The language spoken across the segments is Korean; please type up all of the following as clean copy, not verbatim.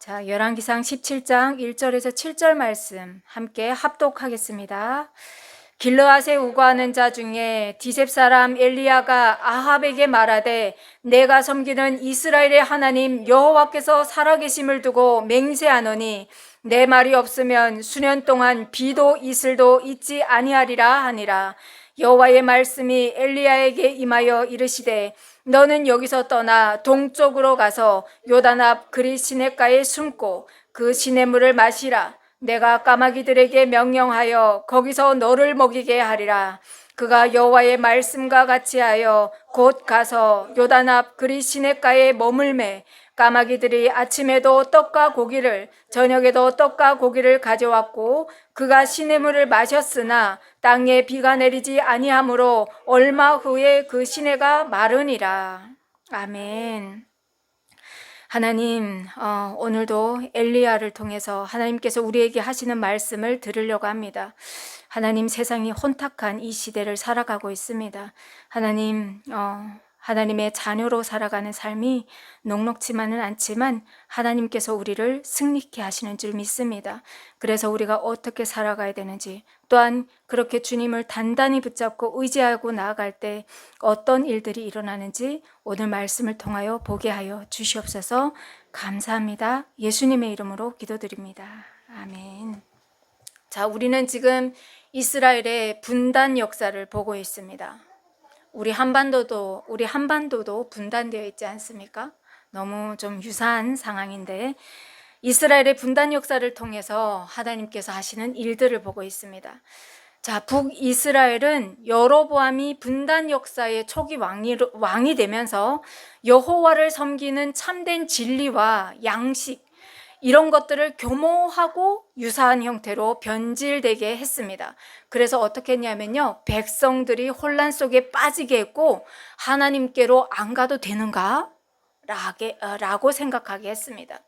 자, 열왕기상 17장 1절에서 7절 말씀 함께 합독하겠습니다. 길르앗에 우거하는 자 중에 디셉 사람 엘리야가 아합에게 말하되 내가 섬기는 이스라엘의 하나님 여호와께서 살아계심을 두고 맹세하노니 내 말이 없으면 수년 동안 비도 이슬도 있지 아니하리라 하니라. 여호와의 말씀이 엘리야에게 임하여 이르시되 너는 여기서 떠나 동쪽으로 가서 요단 앞 그리 시냇가에 숨고 그 시냇물을 마시라. 내가 까마귀들에게 명령하여 거기서 너를 먹이게 하리라. 그가 여호와의 말씀과 같이 하여 곧 가서 요단 앞 그리 시냇가에 머물매 까마귀들이 아침에도 떡과 고기를 저녁에도 떡과 고기를 가져왔고 그가 시냇물을 마셨으나 땅에 비가 내리지 아니하므로 얼마 후에 그 시내가 마르니라. 아멘. 하나님, 오늘도 엘리야를 통해서 하나님께서 우리에게 하시는 말씀을 들으려고 합니다. 하나님, 세상이 혼탁한 이 시대를 살아가고 있습니다. 하나님, 하나님의 자녀로 살아가는 삶이 녹록지만은 않지만 하나님께서 우리를 승리케 하시는 줄 믿습니다. 그래서 우리가 어떻게 살아가야 되는지, 또한 그렇게 주님을 단단히 붙잡고 의지하고 나아갈 때 어떤 일들이 일어나는지 오늘 말씀을 통하여 보게 하여 주시옵소서. 감사합니다. 예수님의 이름으로 기도드립니다. 아멘. 자, 우리는 지금 이스라엘의 분단 역사를 보고 있습니다. 우리 한반도도 분단되어 있지 않습니까? 너무 좀 유사한 상황인데 이스라엘의 분단 역사를 통해서 하나님께서 하시는 일들을 보고 있습니다. 자, 북이스라엘은 여로보암이 분단 역사의 초기 왕이 되면서 여호와를 섬기는 참된 진리와 양식 이런 것들을 교모하고 유사한 형태로 변질되게 했습니다. 그래서 어떻게 했냐면요, 백성들이 혼란 속에 빠지게 했고 하나님께로 안 가도 되는가? 라고 생각하게 했습니다.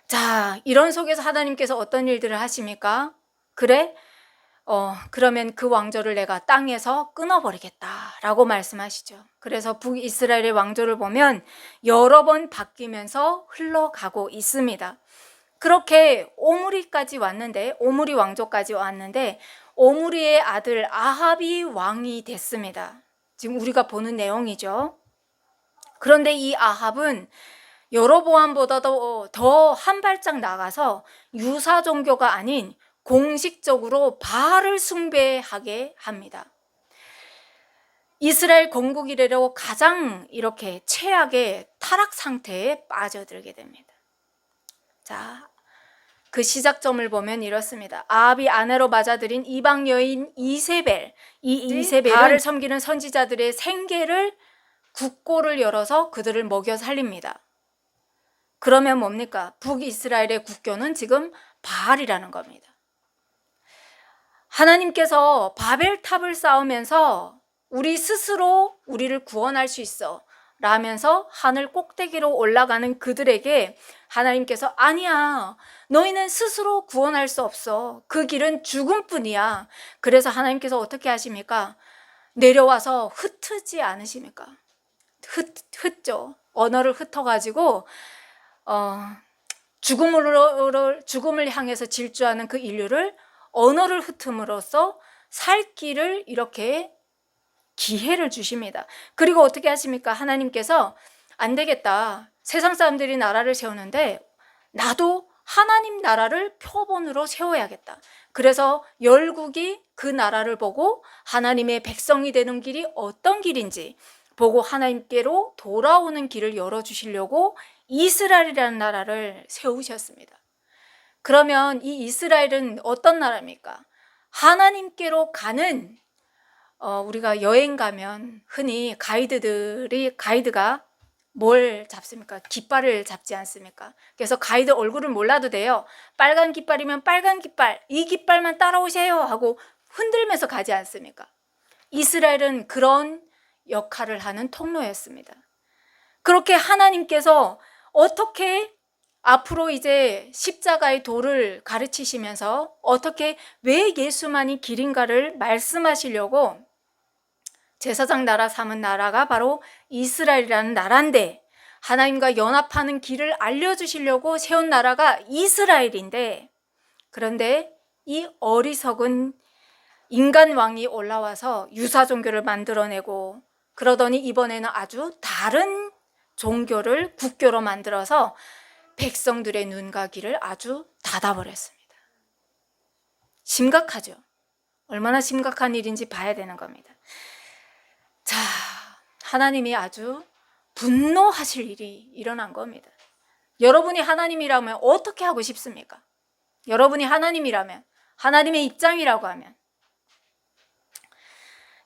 자, 이런 속에서 하나님께서 어떤 일들을 하십니까? 그래? 그러면 그 왕조를 내가 땅에서 끊어버리겠다라고 말씀하시죠. 그래서 북이스라엘의 왕조를 보면 여러 번 바뀌면서 흘러가고 있습니다. 그렇게 오므리 왕조까지 왔는데 오므리의 아들 아합이 왕이 됐습니다. 지금 우리가 보는 내용이죠. 그런데 이 아합은 여로보암보다도 더 한 발짝 나가서 유사 종교가 아닌 공식적으로 바알을 숭배하게 합니다. 이스라엘 건국 이래로 가장 이렇게 최악의 타락 상태에 빠져들게 됩니다. 자, 그 시작점을 보면 이렇습니다. 아합이 아내로 맞아들인 이방 여인 이세벨, 이 이세벨은 바알을 섬기는 선지자들의 생계를 국고를 열어서 그들을 먹여 살립니다. 그러면 뭡니까? 북이스라엘의 국교는 지금 바알이라는 겁니다. 하나님께서 바벨탑을 쌓으면서 우리 스스로 우리를 구원할 수 있어 라면서 하늘 꼭대기로 올라가는 그들에게 하나님께서 아니야, 너희는 스스로 구원할 수 없어. 그 길은 죽음뿐이야. 그래서 하나님께서 어떻게 하십니까? 내려와서 흩지 않으십니까? 흩죠. 언어를 흩어가지고 죽음을 향해서 질주하는 그 인류를 언어를 흩음으로써 살 길을 이렇게 기회를 주십니다. 그리고 어떻게 하십니까? 하나님께서 안 되겠다. 세상 사람들이 나라를 세우는데 나도 하나님 나라를 표본으로 세워야겠다. 그래서 열국이 그 나라를 보고 하나님의 백성이 되는 길이 어떤 길인지 보고 하나님께로 돌아오는 길을 열어주시려고 이스라엘이라는 나라를 세우셨습니다. 그러면 이 이스라엘은 어떤 나라입니까? 하나님께로 가는, 우리가 여행 가면 흔히 가이드가 뭘 잡습니까? 깃발을 잡지 않습니까? 그래서 가이드 얼굴을 몰라도 돼요. 빨간 깃발이면 빨간 깃발, 이 깃발만 따라오세요 하고 흔들면서 가지 않습니까? 이스라엘은 그런 역할을 하는 통로였습니다. 그렇게 하나님께서 어떻게 앞으로 이제 십자가의 도를 가르치시면서 어떻게 왜 예수만이 길인가를 말씀하시려고 제사장 나라 삼은 나라가 바로 이스라엘이라는 나라인데 하나님과 연합하는 길을 알려주시려고 세운 나라가 이스라엘인데, 그런데 이 어리석은 인간 왕이 올라와서 유사 종교를 만들어내고, 그러더니 이번에는 아주 다른 종교를 국교로 만들어서 백성들의 눈과 귀를 아주 닫아버렸습니다. 심각하죠. 얼마나 심각한 일인지 봐야 되는 겁니다. 자, 하나님이 아주 분노하실 일이 일어난 겁니다. 여러분이 하나님이라면 어떻게 하고 싶습니까? 여러분이 하나님이라면, 하나님의 입장이라고 하면,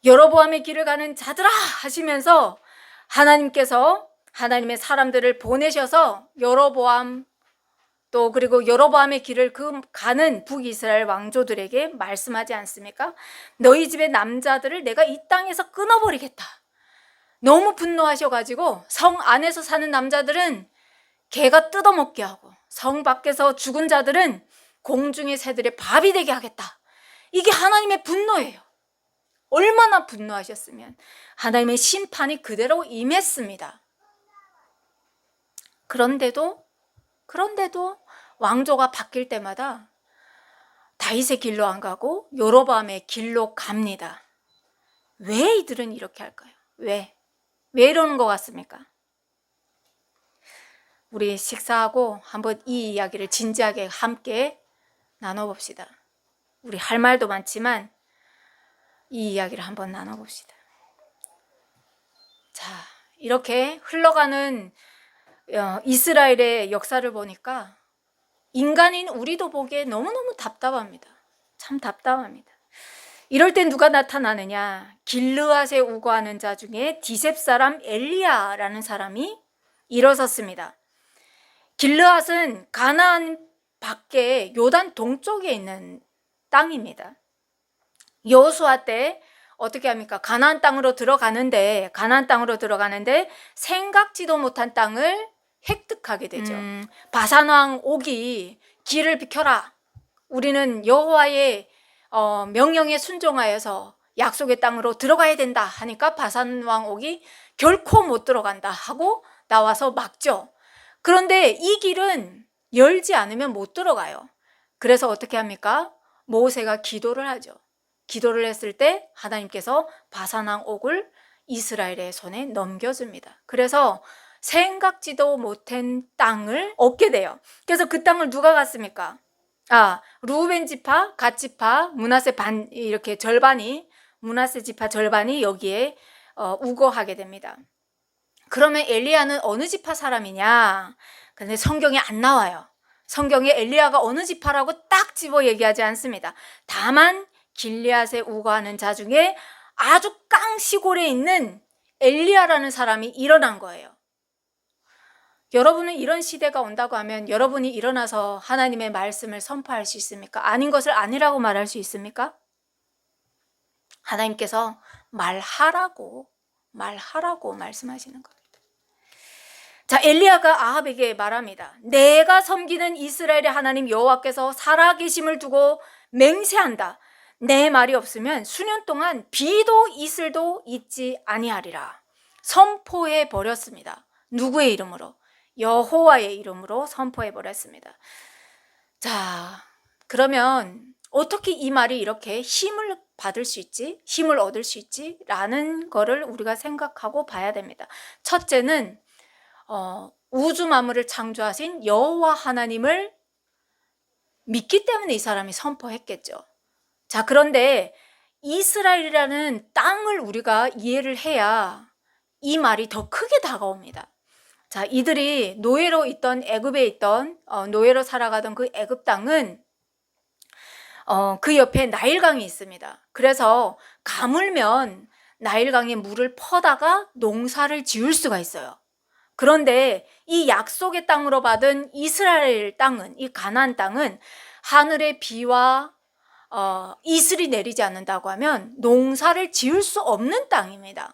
여로보암의 길을 가는 자들아 하시면서 하나님께서 하나님의 사람들을 보내셔서 여로보암, 또 그리고 여로보암의 길을 가는 북이스라엘 왕조들에게 말씀하지 않습니까? 너희 집의 남자들을 내가 이 땅에서 끊어버리겠다. 너무 분노하셔가지고 성 안에서 사는 남자들은 개가 뜯어먹게 하고, 성 밖에서 죽은 자들은 공중의 새들의 밥이 되게 하겠다. 이게 하나님의 분노예요. 얼마나 분노하셨으면 하나님의 심판이 그대로 임했습니다. 그런데도 왕조가 바뀔 때마다 다윗의 길로 안 가고 여로보암의 길로 갑니다. 왜 이들은 이렇게 할까요? 왜 이러는 것 같습니까? 우리 식사하고 한번 이 이야기를 진지하게 함께 나눠봅시다. 우리 할 말도 많지만 이 이야기를 한번 나눠봅시다. 자, 이렇게 흘러가는 이스라엘의 역사를 보니까 인간인 우리도 보기에 너무너무 답답합니다. 참 답답합니다. 이럴 때 누가 나타나느냐? 길르앗에 우거하는 자 중에 디셉 사람 엘리야라는 사람이 일어섰습니다. 길르앗은 가나안 밖에 요단 동쪽에 있는 땅입니다. 여호수아 때 어떻게 합니까? 가나안 땅으로 들어가는데 생각지도 못한 땅을 획득하게 되죠. 바산 왕 옥이 길을 비켜라. 우리는 여호와의 명령에 순종하여서 약속의 땅으로 들어가야 된다 하니까 바산 왕 옥이 결코 못 들어간다 하고 나와서 막죠. 그런데 이 길은 열지 않으면 못 들어가요. 그래서 어떻게 합니까? 모세가 기도를 하죠. 기도를 했을 때 하나님께서 바산 왕 옥을 이스라엘의 손에 넘겨줍니다. 그래서 생각지도 못한 땅을 얻게 돼요. 그래서 그 땅을 누가 갔습니까? 루벤 지파, 갓 지파, 므낫세 이렇게 절반이, 므낫세 지파 절반이 여기에 우거하게 됩니다. 그러면 엘리야는 어느 지파 사람이냐? 근데 성경에 안 나와요. 성경에 엘리야가 어느 지파라고 딱 집어 얘기하지 않습니다. 다만 길르앗에 우거하는 자 중에 아주 깡시골에 있는 엘리야라는 사람이 일어난 거예요. 여러분은 이런 시대가 온다고 하면 여러분이 일어나서 하나님의 말씀을 선포할 수 있습니까? 아닌 것을 아니라고 말할 수 있습니까? 하나님께서 말하라고 말씀하시는 겁니다. 자, 엘리야가 아합에게 말합니다. 내가 섬기는 이스라엘의 하나님 여호와께서 살아계심을 두고 맹세한다. 내 말이 없으면 수년 동안 비도 이슬도 있지 아니하리라. 선포해 버렸습니다. 누구의 이름으로? 여호와의 이름으로 선포해 버렸습니다. 자, 그러면 어떻게 이 말이 이렇게 힘을 받을 수 있지? 힘을 얻을 수 있지? 라는 거를 우리가 생각하고 봐야 됩니다. 첫째는 우주 만물을 창조하신 여호와 하나님을 믿기 때문에 이 사람이 선포했겠죠. 자, 그런데 이스라엘이라는 땅을 우리가 이해를 해야 이 말이 더 크게 다가옵니다. 자, 이들이 노예로 있던 애굽에 있던 노예로 살아가던 그 애굽 땅은 그 옆에 나일강이 있습니다. 그래서 가물면 나일강에 물을 퍼다가 농사를 지을 수가 있어요. 그런데 이 약속의 땅으로 받은 이스라엘 땅은, 이 가나안 땅은 하늘의 비와 이슬이 내리지 않는다고 하면 농사를 지을 수 없는 땅입니다.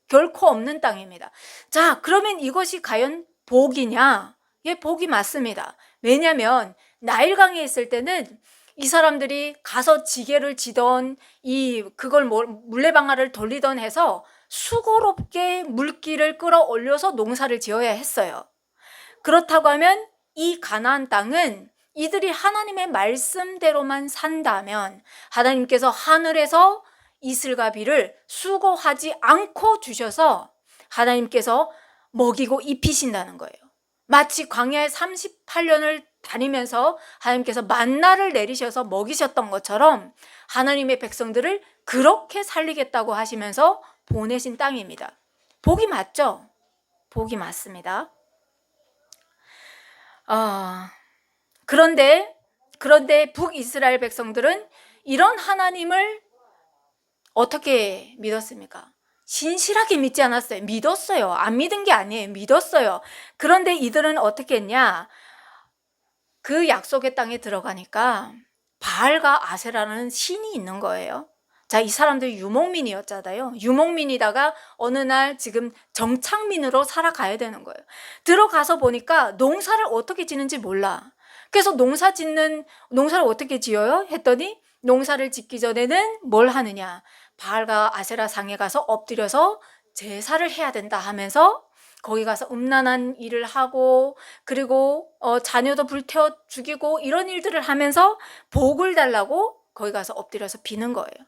결코 없는 땅입니다. 자, 그러면 이것이 과연 복이냐? 예, 복이 맞습니다. 왜냐하면 나일강에 있을 때는 이 사람들이 가서 지게를 지던 그걸 물레방아를 돌리던 해서 수고롭게 물기를 끌어올려서 농사를 지어야 했어요. 그렇다고 하면 이 가나안 땅은 이들이 하나님의 말씀대로만 산다면 하나님께서 하늘에서 이슬과 비를 수고하지 않고 주셔서 하나님께서 먹이고 입히신다는 거예요. 마치 광야에 38년을 다니면서 하나님께서 만나를 내리셔서 먹이셨던 것처럼 하나님의 백성들을 그렇게 살리겠다고 하시면서 보내신 땅입니다. 복이 맞죠? 복이 맞습니다. 그런데 북이스라엘 백성들은 이런 하나님을 어떻게 믿었습니까? 신실하게 믿지 않았어요. 믿었어요. 안 믿은 게 아니에요. 믿었어요. 그런데 이들은 어떻게 했냐? 그 약속의 땅에 들어가니까 바알과 아세라는 신이 있는 거예요. 자, 이 사람들 유목민이었잖아요. 유목민이다가 어느 날 지금 정착민으로 살아가야 되는 거예요. 들어가서 보니까 농사를 어떻게 지는지 몰라. 그래서 농사를 어떻게 지어요? 했더니 농사를 짓기 전에는 뭘 하느냐? 바알과 아세라 상에 가서 엎드려서 제사를 해야 된다 하면서 거기 가서 음란한 일을 하고 그리고 자녀도 불태워 죽이고 이런 일들을 하면서 복을 달라고 거기 가서 엎드려서 비는 거예요.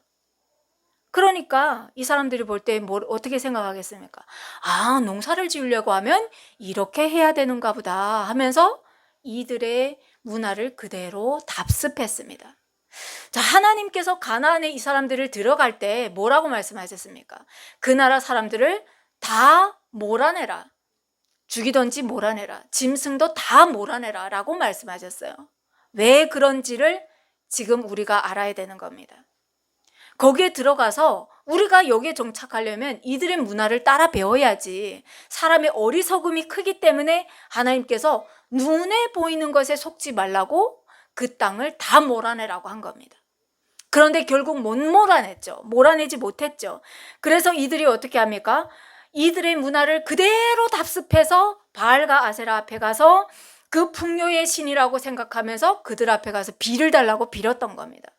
그러니까 이 사람들이 볼 때 어떻게 생각하겠습니까? 아, 농사를 지으려고 하면 이렇게 해야 되는가 보다 하면서 이들의 문화를 그대로 답습했습니다. 자, 하나님께서 가나안에 이 사람들을 들어갈 때 뭐라고 말씀하셨습니까? 그 나라 사람들을 다 몰아내라. 죽이든지 몰아내라. 짐승도 다 몰아내라 라고 말씀하셨어요. 왜 그런지를 지금 우리가 알아야 되는 겁니다. 거기에 들어가서 우리가 여기에 정착하려면 이들의 문화를 따라 배워야지. 사람의 어리석음이 크기 때문에 하나님께서 눈에 보이는 것에 속지 말라고 그 땅을 다 몰아내라고 한 겁니다. 그런데 결국 못 몰아냈죠. 몰아내지 못했죠. 그래서 이들이 어떻게 합니까? 이들의 문화를 그대로 답습해서 바알과 아세라 앞에 가서 그 풍요의 신이라고 생각하면서 그들 앞에 가서 비를 달라고 빌었던 겁니다.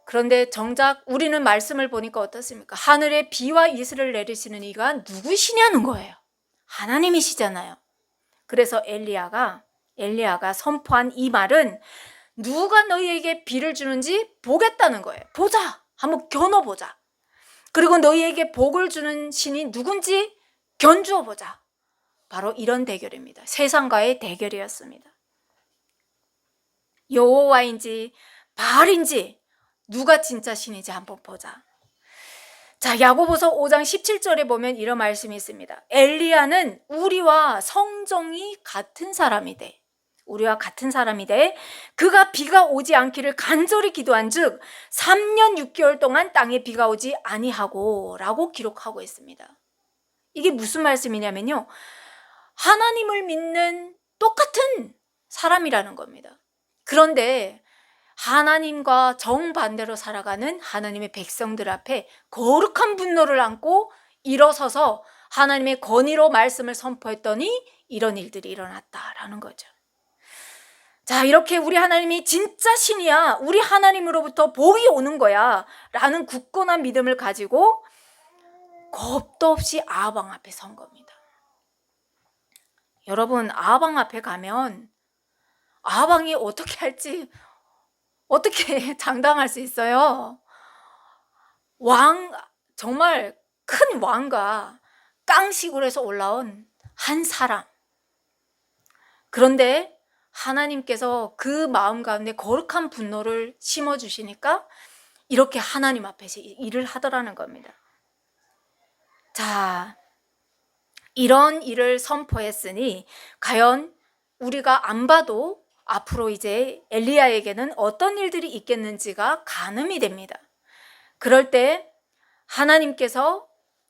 그런데 정작 우리는 말씀을 보니까 어떻습니까? 하늘에 비와 이슬을 내리시는 이가 누구시냐는 거예요. 하나님이시잖아요. 그래서 엘리야가 선포한 이 말은 누가 너희에게 비를 주는지 보겠다는 거예요. 보자. 한번 겨눠보자. 그리고 너희에게 복을 주는 신이 누군지 견주어 보자. 바로 이런 대결입니다. 세상과의 대결이었습니다. 여호와인지 바알인지 누가 진짜 신인지 한번 보자. 자, 야고보서 5장 17절에 보면 이런 말씀이 있습니다. 엘리야는 우리와 성정이 같은 사람이되 그가 비가 오지 않기를 간절히 기도한즉 3년 6개월 동안 땅에 비가 오지 아니하고 라고 기록하고 있습니다. 이게 무슨 말씀이냐면요, 하나님을 믿는 똑같은 사람이라는 겁니다. 그런데 하나님과 정반대로 살아가는 하나님의 백성들 앞에 거룩한 분노를 안고 일어서서 하나님의 권위로 말씀을 선포했더니 이런 일들이 일어났다라는 거죠. 자, 이렇게 우리 하나님이 진짜 신이야, 우리 하나님으로부터 복이 오는 거야 라는 굳건한 믿음을 가지고 겁도 없이 아방 앞에 선 겁니다. 여러분, 아방 앞에 가면 아방이 어떻게 할지 어떻게 장담할 수 있어요? 정말 큰 왕과 깡시골에서 올라온 한 사람. 그런데 하나님께서 그 마음 가운데 거룩한 분노를 심어주시니까 이렇게 하나님 앞에서 일을 하더라는 겁니다. 자, 이런 일을 선포했으니 과연 우리가 안 봐도 앞으로 이제 엘리야에게는 어떤 일들이 있겠는지가 가늠이 됩니다. 그럴 때 하나님께서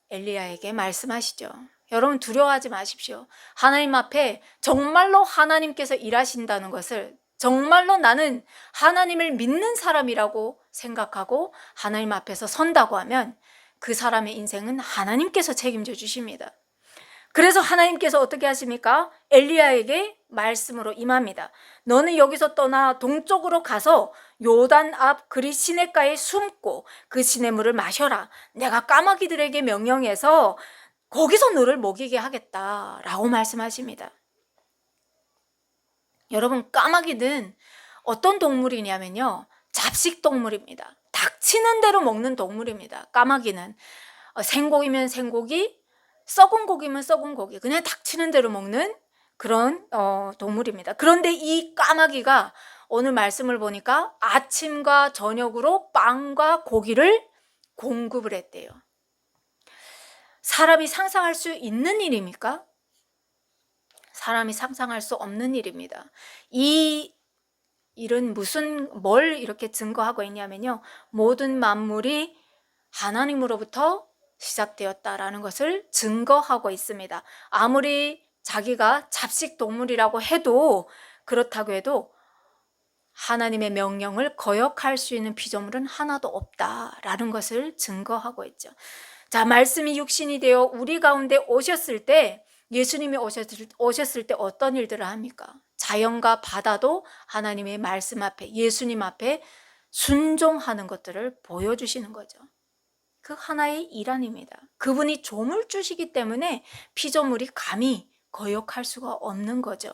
엘리야에게 말씀하시죠. 여러분, 두려워하지 마십시오. 하나님 앞에 정말로 하나님께서 일하신다는 것을, 정말로 나는 하나님을 믿는 사람이라고 생각하고 하나님 앞에서 선다고 하면 그 사람의 인생은 하나님께서 책임져 주십니다. 그래서 하나님께서 어떻게 하십니까? 엘리야에게 말씀으로 임합니다. 너는 여기서 떠나 동쪽으로 가서 요단 앞 그리 시냇가에 숨고 그 시냇물을 마셔라. 내가 까마귀들에게 명령해서 거기서 너를 먹이게 하겠다라고 말씀하십니다. 여러분, 까마귀는 어떤 동물이냐면요, 잡식 동물입니다. 닥치는 대로 먹는 동물입니다. 까마귀는 생고기면 생고기, 썩은 고기면 썩은 고기, 그냥 닥치는 대로 먹는 그런 동물입니다. 그런데 이 까마귀가 오늘 말씀을 보니까 아침과 저녁으로 빵과 고기를 공급을 했대요. 사람이 상상할 수 있는 일입니까? 사람이 상상할 수 없는 일입니다. 이 일은 뭘 이렇게 증거하고 있냐면요, 모든 만물이 하나님으로부터 시작되었다라는 것을 증거하고 있습니다. 아무리 자기가 잡식 동물이라고 해도, 그렇다고 해도 하나님의 명령을 거역할 수 있는 피조물은 하나도 없다라는 것을 증거하고 있죠. 자, 말씀이 육신이 되어 우리 가운데 오셨을 때, 예수님이 오셨을 때 어떤 일들을 합니까? 자연과 바다도 하나님의 말씀 앞에, 예수님 앞에 순종하는 것들을 보여주시는 거죠. 그 하나의 일 아닙니다. 그분이 조물주시기 때문에 피조물이 감히 거역할 수가 없는 거죠.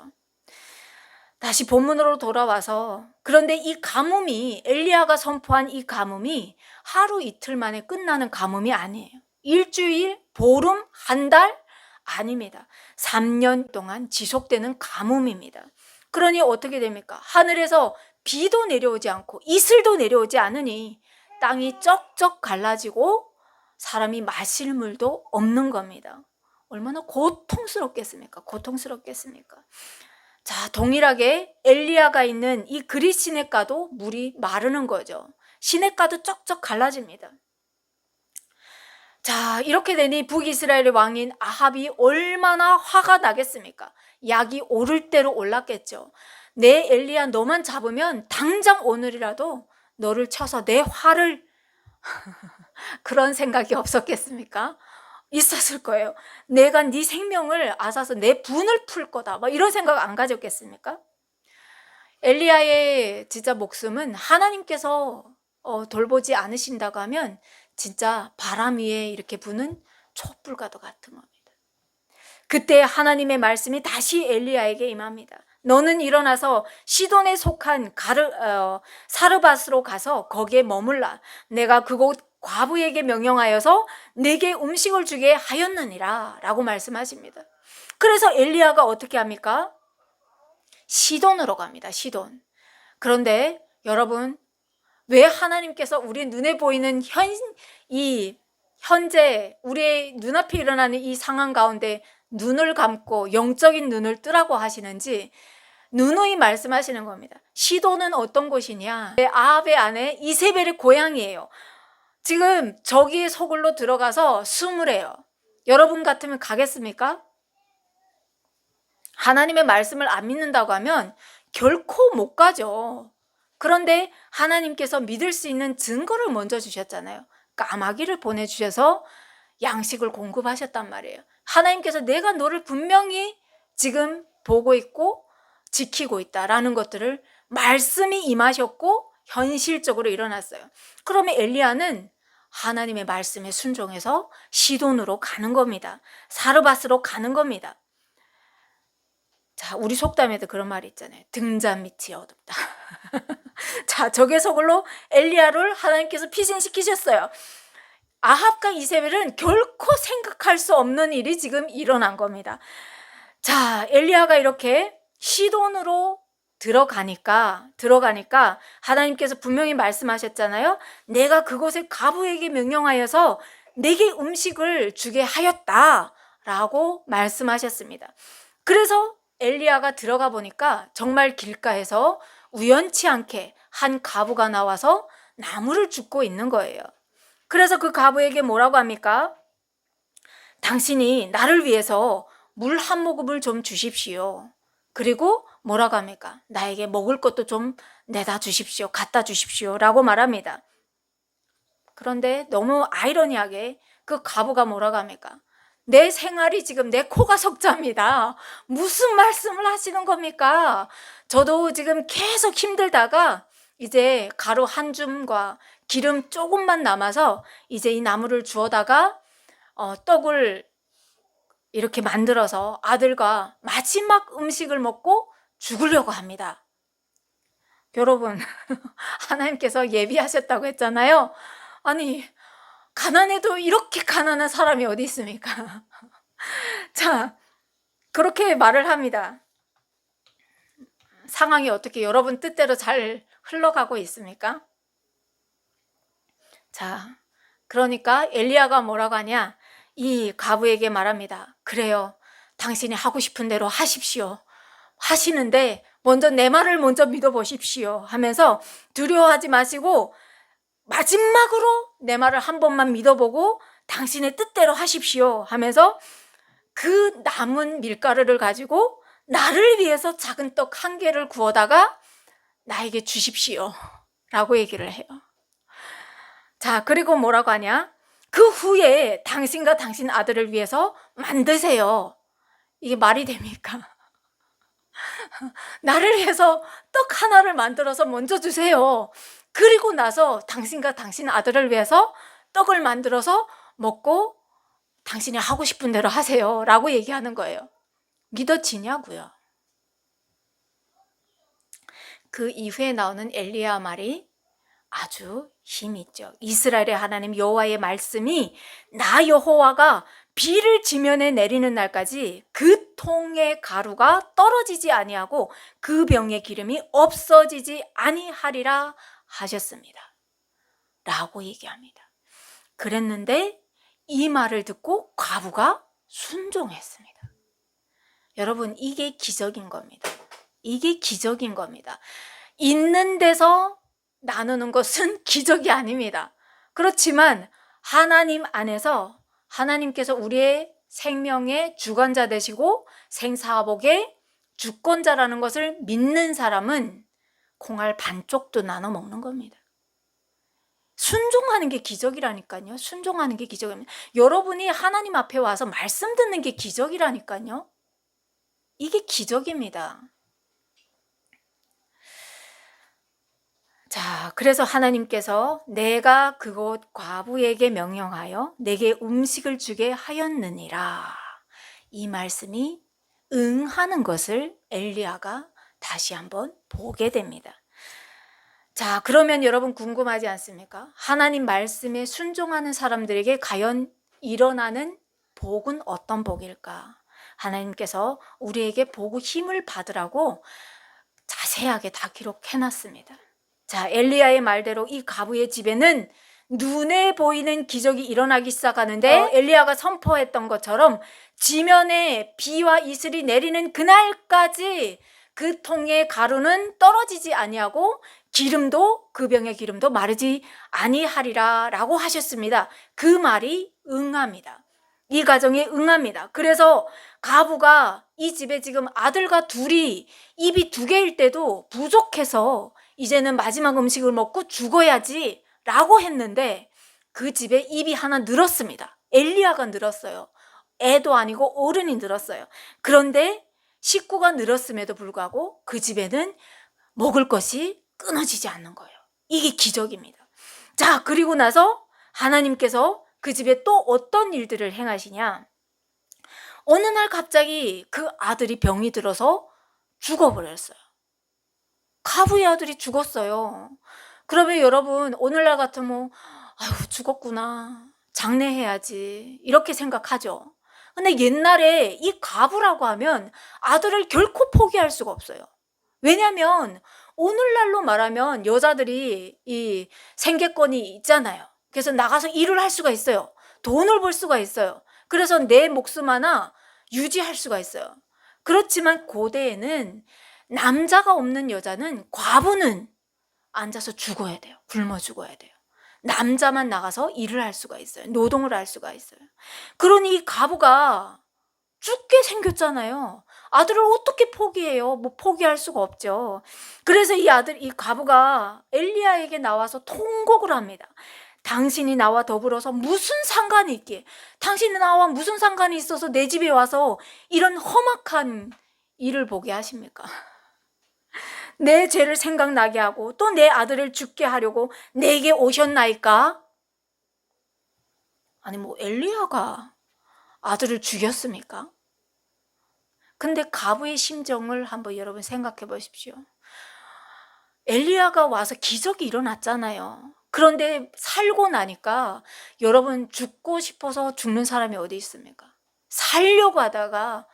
다시 본문으로 돌아와서, 그런데 이 가뭄이, 엘리야가 선포한 이 가뭄이 하루 이틀 만에 끝나는 가뭄이 아니에요. 일주일, 보름, 한 달? 아닙니다. 3년 동안 지속되는 가뭄입니다. 그러니 어떻게 됩니까? 하늘에서 비도 내려오지 않고 이슬도 내려오지 않으니 땅이 쩍쩍 갈라지고 사람이 마실 물도 없는 겁니다. 얼마나 고통스럽겠습니까? 고통스럽겠습니까? 자, 동일하게 엘리야가 있는 이 그리 시냇가도 물이 마르는 거죠. 시냇가도 쩍쩍 갈라집니다. 자, 이렇게 되니 북이스라엘의 왕인 아합이 얼마나 화가 나겠습니까? 약이 오를 대로 올랐겠죠. 내 엘리야, 너만 잡으면 당장 오늘이라도 너를 쳐서 내 화를 그런 생각이 없었겠습니까? 있었을 거예요. 내가 네 생명을 앗아서 내 분을 풀 거다, 뭐 이런 생각 안 가졌겠습니까? 엘리야의 진짜 목숨은 하나님께서 돌보지 않으신다고 하면 진짜 바람 위에 이렇게 부는 촛불과도 같은 겁니다. 그때 하나님의 말씀이 다시 엘리야에게 임합니다. 너는 일어나서 시돈에 속한 사르밧으로 가서 거기에 머물라. 내가 그곳 과부에게 명령하여서 내게 음식을 주게 하였느니라 라고 말씀하십니다. 그래서 엘리야가 어떻게 합니까? 시돈으로 갑니다. 시돈. 그런데 여러분, 왜 하나님께서 우리 눈에 보이는 현재 우리의 눈앞에 일어나는 이 상황 가운데 눈을 감고 영적인 눈을 뜨라고 하시는지 누누이 말씀하시는 겁니다. 시돈은 어떤 곳이냐? 아합의 아내 이세벨의 고향이에요. 지금 저기에 소굴로 들어가서 숨으래요. 여러분 같으면 가겠습니까? 하나님의 말씀을 안 믿는다고 하면 결코 못 가죠. 그런데 하나님께서 믿을 수 있는 증거를 먼저 주셨잖아요. 까마귀를 보내주셔서 양식을 공급하셨단 말이에요. 하나님께서 내가 너를 분명히 지금 보고 있고 지키고 있다라는 것들을 말씀이 임하셨고 현실적으로 일어났어요. 그러면 엘리야는 하나님의 말씀에 순종해서 시돈으로 가는 겁니다. 사르밧으로 가는 겁니다. 자, 우리 속담에도 그런 말이 있잖아요. 등잔 밑이 어둡다. 자, 적의 소굴로 엘리야를 하나님께서 피신시키셨어요. 아합과 이세벨은 결코 생각할 수 없는 일이 지금 일어난 겁니다. 자, 엘리야가 이렇게 시돈으로 들어가니까 하나님께서 분명히 말씀하셨잖아요. 내가 그곳에 과부에게 명령하여서 내게 음식을 주게 하였다라고 말씀하셨습니다. 그래서 엘리야가 들어가 보니까 정말 길가에서 우연치 않게 한 과부가 나와서 나무를 줍고 있는 거예요. 그래서 그 과부에게 뭐라고 합니까? 당신이 나를 위해서 물 한 모금을 좀 주십시오. 그리고 뭐라고 합니까? 나에게 먹을 것도 좀 내다 주십시오. 갖다 주십시오. 라고 말합니다. 그런데 너무 아이러니하게 그 과부가 뭐라고 합니까? 내 생활이 지금 내 코가 석자입니다. 무슨 말씀을 하시는 겁니까? 저도 지금 계속 힘들다가 이제 가루 한 줌과 기름 조금만 남아서 이제 이 나물을 주워다가 떡을 이렇게 만들어서 아들과 마지막 음식을 먹고 죽으려고 합니다. 여러분, 하나님께서 예비하셨다고 했잖아요. 아니, 가난해도 이렇게 가난한 사람이 어디 있습니까? 자, 그렇게 말을 합니다. 상황이 어떻게 여러분 뜻대로 잘 흘러가고 있습니까? 자, 그러니까 엘리야가 뭐라고 하냐? 이 과부에게 말합니다. 그래요. 당신이 하고 싶은 대로 하십시오. 하시는데 먼저 내 말을 먼저 믿어보십시오 하면서 두려워하지 마시고 마지막으로 내 말을 한 번만 믿어보고 당신의 뜻대로 하십시오 하면서 그 남은 밀가루를 가지고 나를 위해서 작은 떡 한 개를 구워다가 나에게 주십시오 라고 얘기를 해요. 자, 그리고 뭐라고 하냐? 그 후에 당신과 당신 아들을 위해서 만드세요. 이게 말이 됩니까? 나를 위해서 떡 하나를 만들어서 먼저 주세요. 그리고 나서 당신과 당신 아들을 위해서 떡을 만들어서 먹고 당신이 하고 싶은 대로 하세요 라고 얘기하는 거예요. 믿어지냐고요. 그 이후에 나오는 엘리야 말이 아주 힘이 있죠. 이스라엘의 하나님 여호와의 말씀이 나 여호와가 비를 지면에 내리는 날까지 그 통의 가루가 떨어지지 아니하고 그 병의 기름이 없어지지 아니하리라 하셨습니다. 라고 얘기합니다. 그랬는데 이 말을 듣고 과부가 순종했습니다. 여러분, 이게 기적인 겁니다. 이게 기적인 겁니다. 있는 데서 나누는 것은 기적이 아닙니다. 그렇지만 하나님 안에서 하나님께서 우리의 생명의 주관자 되시고 생사복의 주권자라는 것을 믿는 사람은 콩알 반쪽도 나눠 먹는 겁니다. 순종하는 게 기적이라니까요. 순종하는 게 기적입니다. 여러분이 하나님 앞에 와서 말씀 듣는 게 기적이라니까요. 이게 기적입니다. 자, 그래서 하나님께서 내가 그곳 과부에게 명령하여 내게 음식을 주게 하였느니라. 이 말씀이 응하는 것을 엘리야가 다시 한번 보게 됩니다. 자, 그러면 여러분 궁금하지 않습니까? 하나님 말씀에 순종하는 사람들에게 과연 일어나는 복은 어떤 복일까? 하나님께서 우리에게 보고 힘을 받으라고 자세하게 다 기록해놨습니다. 자, 엘리야의 말대로 이 과부의 집에는 눈에 보이는 기적이 일어나기 시작하는데 엘리야가 선포했던 것처럼 지면에 비와 이슬이 내리는 그날까지 그 통의 가루는 떨어지지 아니하고 기름도 그 병의 기름도 마르지 아니하리라 라고 하셨습니다. 그 말이 응합니다. 이 가정에 응합니다. 그래서 과부가 이 집에 지금 아들과 둘이 입이 2개일 때도 부족해서 이제는 마지막 음식을 먹고 죽어야지 라고 했는데 그 집에 입이 하나 늘었습니다. 엘리야가 늘었어요. 애도 아니고 어른이 늘었어요. 그런데 식구가 늘었음에도 불구하고 그 집에는 먹을 것이 끊어지지 않는 거예요. 이게 기적입니다. 자, 그리고 나서 하나님께서 그 집에 또 어떤 일들을 행하시냐? 어느 날 갑자기 그 아들이 병이 들어서 죽어버렸어요. 과부의 아들이 죽었어요. 그러면 여러분 오늘날 같으면 아유 죽었구나, 장례해야지 이렇게 생각하죠. 근데 옛날에 이 과부라고 하면 아들을 결코 포기할 수가 없어요. 왜냐하면 오늘날로 말하면 여자들이 이 생계권이 있잖아요. 그래서 나가서 일을 할 수가 있어요. 돈을 벌 수가 있어요. 그래서 내 목숨 하나 유지할 수가 있어요. 그렇지만 고대에는 남자가 없는 여자는, 과부는 앉아서 죽어야 돼요. 굶어 죽어야 돼요. 남자만 나가서 일을 할 수가 있어요. 노동을 할 수가 있어요. 그러니 이 과부가 죽게 생겼잖아요. 아들을 어떻게 포기해요? 뭐 포기할 수가 없죠. 그래서 이 과부가 엘리야에게 나와서 통곡을 합니다. 당신이 나와 더불어서 무슨 상관이 있기에, 당신이 나와 무슨 상관이 있어서 내 집에 와서 이런 험악한 일을 보게 하십니까? 내 죄를 생각나게 하고 또 내 아들을 죽게 하려고 내게 오셨나이까? 아니 뭐 엘리야가 아들을 죽였습니까? 근데 가부의 심정을 한번 여러분 생각해 보십시오. 엘리야가 와서 기적이 일어났잖아요. 그런데 살고 나니까 여러분, 죽고 싶어서 죽는 사람이 어디 있습니까? 살려고 하다가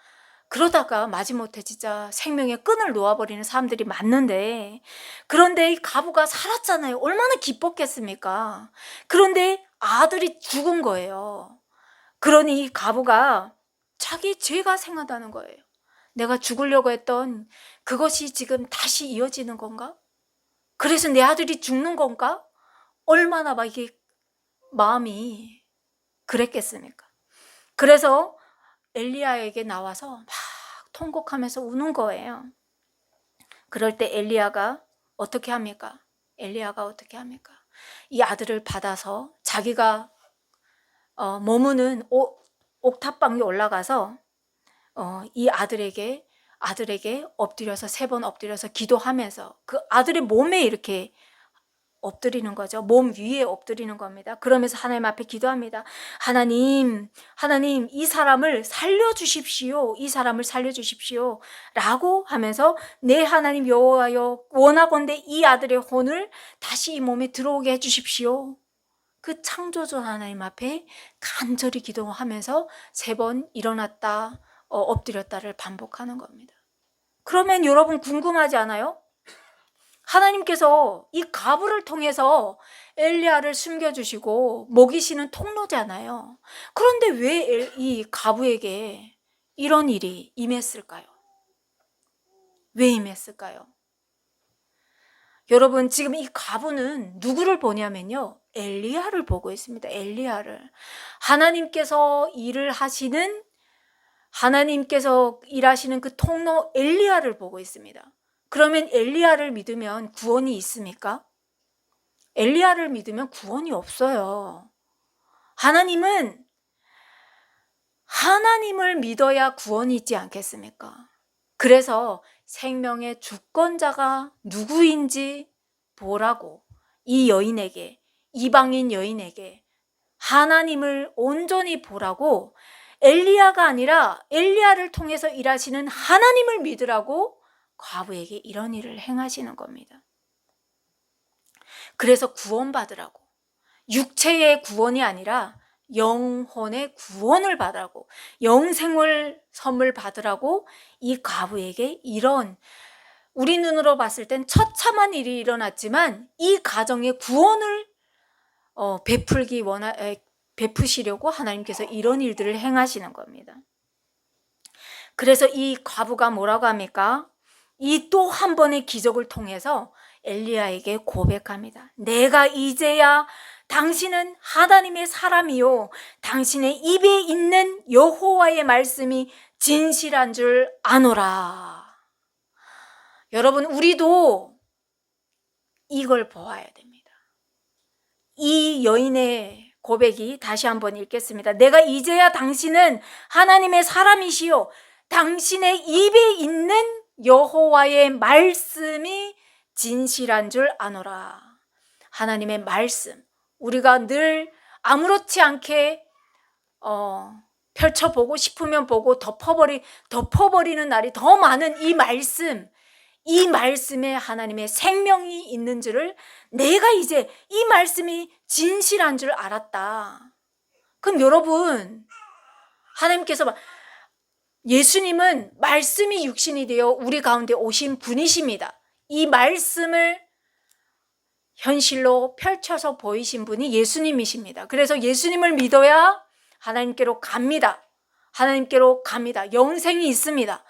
그러다가 마지못해 진짜 생명의 끈을 놓아버리는 사람들이 많는데, 그런데 이 가부가 살았잖아요. 얼마나 기뻤겠습니까? 그런데 아들이 죽은 거예요. 그러니 이 가부가 자기 죄가 생각나는 거예요. 내가 죽으려고 했던 그것이 지금 다시 이어지는 건가? 그래서 내 아들이 죽는 건가? 얼마나 막 이게 마음이 그랬겠습니까? 그래서 엘리야에게 나와서 막 통곡하면서 우는 거예요. 그럴 때 엘리야가 어떻게 합니까? 이 아들을 받아서 자기가 머무는 옥탑방에 올라가서 이 아들에게 엎드려서 3번 엎드려서 기도하면서 그 아들의 몸에 이렇게 엎드리는 거죠. 몸 위에 엎드리는 겁니다. 그러면서 하나님 앞에 기도합니다. 하나님, 이 사람을 살려주십시오. 라고 하면서, 내 하나님 여호와여, 원하건대 이 아들의 혼을 다시 이 몸에 들어오게 해주십시오. 그 창조주 하나님 앞에 간절히 기도하면서 3번 일어났다 엎드렸다를 반복하는 겁니다. 그러면 여러분 궁금하지 않아요? 하나님께서 이 가부를 통해서 엘리야를 숨겨주시고 먹이시는 통로잖아요. 그런데 왜 이 가부에게 이런 일이 임했을까요? 왜 임했을까요? 여러분, 지금 이 가부는 누구를 보냐면요, 엘리야를 보고 있습니다. 엘리야를. 하나님께서 일하시는 그 통로 엘리야를 보고 있습니다. 그러면 엘리야를 믿으면 구원이 있습니까? 엘리야를 믿으면 구원이 없어요. 하나님을 믿어야 구원이 있지 않겠습니까? 그래서 생명의 주권자가 누구인지 보라고 이 이방인 여인에게 하나님을 온전히 보라고, 엘리야가 아니라 엘리야를 통해서 일하시는 하나님을 믿으라고 과부에게 이런 일을 행하시는 겁니다. 그래서 구원받으라고, 육체의 구원이 아니라 영혼의 구원을 받으라고, 영생을 선물 받으라고 이 과부에게 이런, 우리 눈으로 봤을 땐 처참한 일이 일어났지만 이 가정의 구원을 베푸시려고 하나님께서 이런 일들을 행하시는 겁니다. 그래서 이 과부가 뭐라고 합니까? 이 또 한 번의 기적을 통해서 엘리야에게 고백합니다. 내가 이제야 당신은 하나님의 사람이요, 당신의 입에 있는 여호와의 말씀이 진실한 줄 아노라. 여러분, 우리도 이걸 보아야 됩니다. 이 여인의 고백이 다시 한번 읽겠습니다. 내가 이제야 당신은 하나님의 사람이시요, 당신의 입에 있는 여호와의 말씀이 진실한 줄 아노라. 하나님의 말씀, 우리가 늘 아무렇지 않게 펼쳐보고 싶으면 보고 덮어버리는 날이 더 많은 이 말씀에 하나님의 생명이 있는 줄을, 내가 이제 이 말씀이 진실한 줄 알았다. 그럼 여러분, 하나님께서 예수님은 말씀이 육신이 되어 우리 가운데 오신 분이십니다. 이 말씀을 현실로 펼쳐서 보이신 분이 예수님이십니다. 그래서 예수님을 믿어야 하나님께로 갑니다. 영생이 있습니다.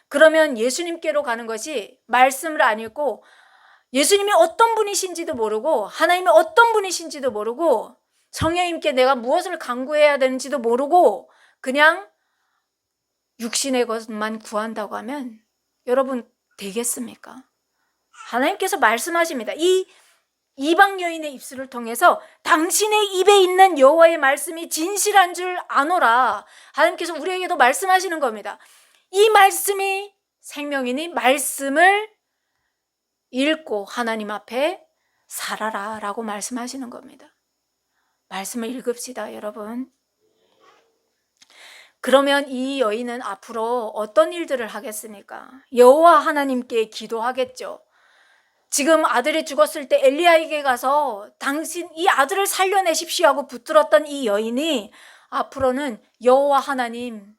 그러면 예수님께로 가는 것이, 말씀을 안 읽고 예수님이 어떤 분이신지도 모르고 하나님이 어떤 분이신지도 모르고 성령님께 내가 무엇을 간구해야 되는지도 모르고 그냥 육신의 것만 구한다고 하면 여러분 되겠습니까? 하나님께서 말씀하십니다. 이 이방 여인의 입술을 통해서 당신의 입에 있는 여호와의 말씀이 진실한 줄 아노라. 하나님께서 우리에게도 말씀하시는 겁니다. 이 말씀이 생명이니 말씀을 읽고 하나님 앞에 살아라 라고 말씀하시는 겁니다. 말씀을 읽읍시다, 여러분. 그러면 이 여인은 앞으로 어떤 일들을 하겠습니까? 여호와 하나님께 기도하겠죠. 지금 아들이 죽었을 때 엘리야에게 가서 당신 이 아들을 살려내십시오 하고 붙들었던 이 여인이 앞으로는 여호와 하나님,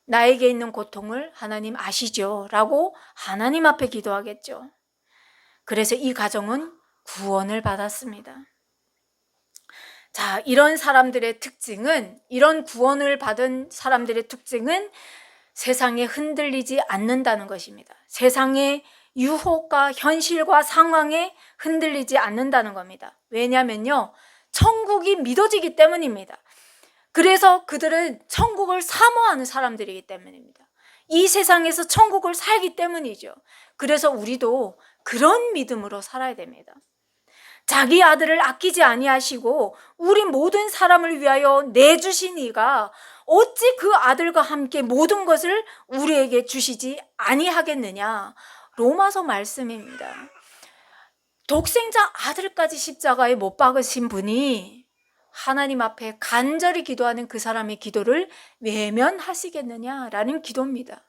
나에게 있는 고통을 하나님 아시죠? 라고 하나님 앞에 기도하겠죠. 그래서 이 가정은 구원을 받았습니다. 자, 이런 사람들의 특징은, 이런 구원을 받은 사람들의 특징은 세상에 흔들리지 않는다는 것입니다. 세상의 유혹과 현실과 상황에 흔들리지 않는다는 겁니다. 왜냐면요, 천국이 믿어지기 때문입니다. 그래서 그들은 천국을 사모하는 사람들이기 때문입니다. 이 세상에서 천국을 살기 때문이죠. 그래서 우리도 그런 믿음으로 살아야 됩니다. 자기 아들을 아끼지 아니하시고 우리 모든 사람을 위하여 내주신 이가 어찌 그 아들과 함께 모든 것을 우리에게 주시지 아니하겠느냐. 로마서 말씀입니다. 독생자 아들까지 십자가에 못 박으신 분이 하나님 앞에 간절히 기도하는 그 사람의 기도를 외면하시겠느냐라는 기도입니다.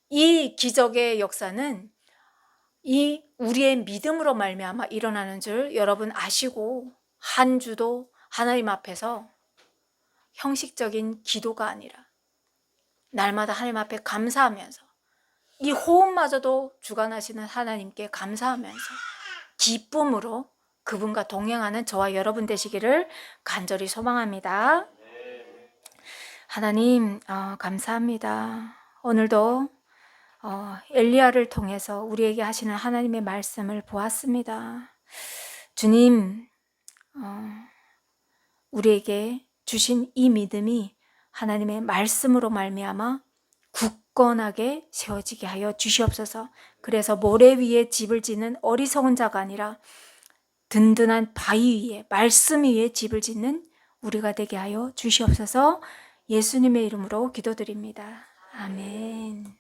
이 기적의 역사는 이 우리의 믿음으로 말미암아 일어나는 줄 여러분 아시고, 한 주도 하나님 앞에서 형식적인 기도가 아니라 날마다 하나님 앞에 감사하면서, 이 호흡마저도 주관하시는 하나님께 감사하면서 기쁨으로 그분과 동행하는 저와 여러분 되시기를 간절히 소망합니다. 하나님, 감사합니다. 오늘도 엘리야를 통해서 우리에게 하시는 하나님의 말씀을 보았습니다. 주님, 우리에게 주신 이 믿음이 하나님의 말씀으로 말미암아 굳건하게 세워지게 하여 주시옵소서. 그래서 모래 위에 집을 짓는 어리석은 자가 아니라 든든한 바위 위에, 말씀 위에 집을 짓는 우리가 되게 하여 주시옵소서. 예수님의 이름으로 기도드립니다. 아멘.